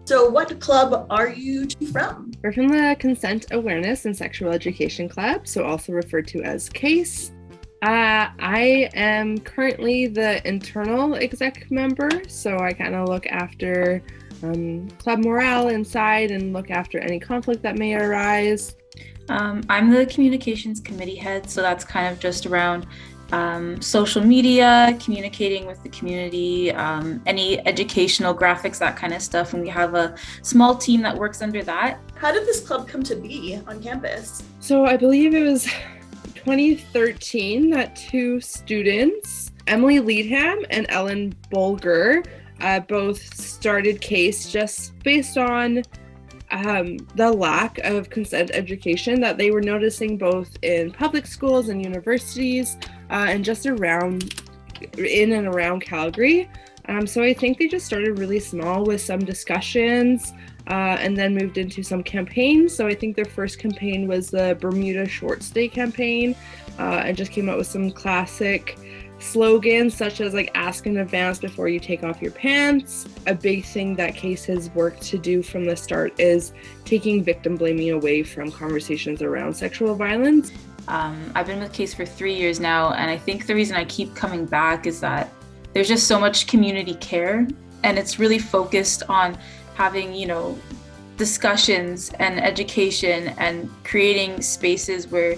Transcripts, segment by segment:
So what club are you two from? We're from the Consent Awareness and Sexual Education Club, so also referred to as CASE. I am currently the internal exec member, so I kind of look after club morale inside and look after any conflict that may arise. I'm the communications committee head, so that's kind of just around social media, communicating with the community, any educational graphics, that kind of stuff. And we have a small team that works under that. How did this club come to be on campus? So I believe it was 2013 that two students, Emily Leadham and Ellen Bolger, both started CASE just based on the lack of consent education that they were noticing both in public schools and universities and just around in and around Calgary. So I think they just started really small with some discussions and then moved into some campaigns. So I think their first campaign was the Bermuda Short Stay campaign and just came out with some classic slogans such as like ask in advance before you take off your pants. A big thing that CASE has worked to do from the start is taking victim blaming away from conversations around sexual violence. I've been with CASE for 3 years now, and I think the reason I keep coming back is that there's just so much community care, and it's really focused on having, discussions and education and creating spaces where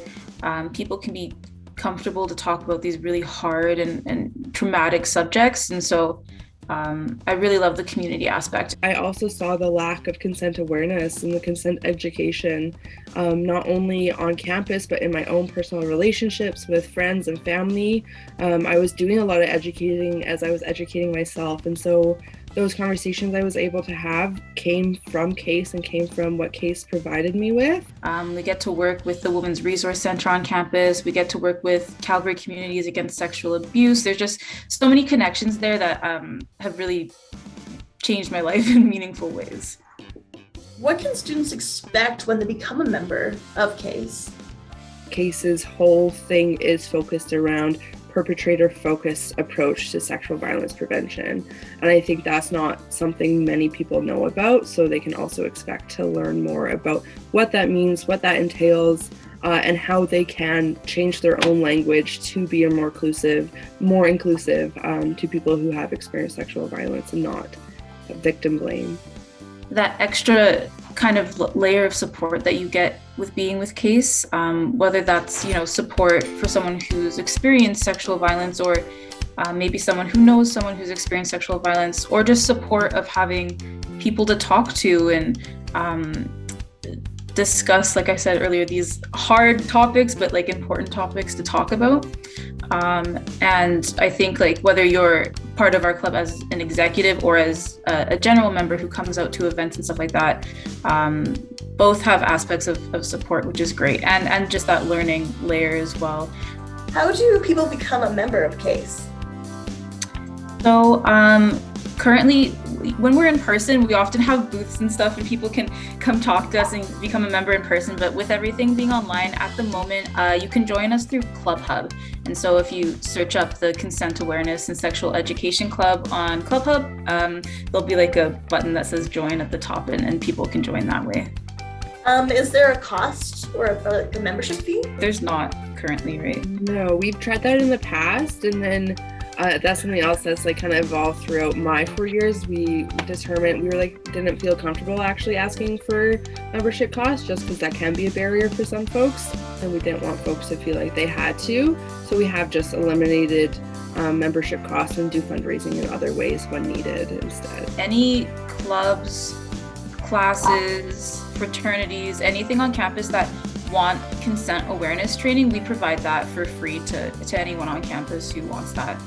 people can be comfortable to talk about these really hard and traumatic subjects. And so I really love the community aspect. I also saw the lack of consent awareness and the consent education, not only on campus, but in my own personal relationships with friends and family. I was doing a lot of educating as I was educating myself. And so those conversations I was able to have came from CASE and came from what CASE provided me with. We get to work with the Women's Resource Center on campus. We get to work with Calgary Communities Against Sexual Abuse. There's just so many connections there that have really changed my life in meaningful ways. What can students expect when they become a member of CASE? CASE's whole thing is focused around perpetrator-focused approach to sexual violence prevention. And I think that's not something many people know about, so they can also expect to learn more about what that means, what that entails, and how they can change their own language to be a more inclusive to people who have experienced sexual violence and not victim blame. That extra kind of layer of support that you get with being with CASE, whether that's, support for someone who's experienced sexual violence, or maybe someone who knows someone who's experienced sexual violence, or just support of having people to talk to and discuss, like I said earlier, these hard topics, but like important topics to talk about. And I think whether you're part of our club as an executive or as a general member who comes out to events and stuff like that, both have aspects of support, which is great. And just that learning layer as well. How do people become a member of CASE? So currently, when we're in person, we often have booths and stuff, and people can come talk to us and become a member in person. But with everything being online at the moment, you can join us through Club Hub. And so if you search up the Consent Awareness and Sexual Education Club on Club Hub, there'll be a button that says join at the top, and people can join that way. Is there a cost or a membership fee? There's not currently, right? No, we've tried that in the past, and then that's something else that's kind of evolved throughout my 4 years. We determined we didn't feel comfortable actually asking for membership costs, just because that can be a barrier for some folks, and we didn't want folks to feel like they had to. So we have just eliminated membership costs and do fundraising in other ways when needed instead. Any clubs, classes, fraternities, anything on campus that want consent awareness training, we provide that for free to anyone on campus who wants that.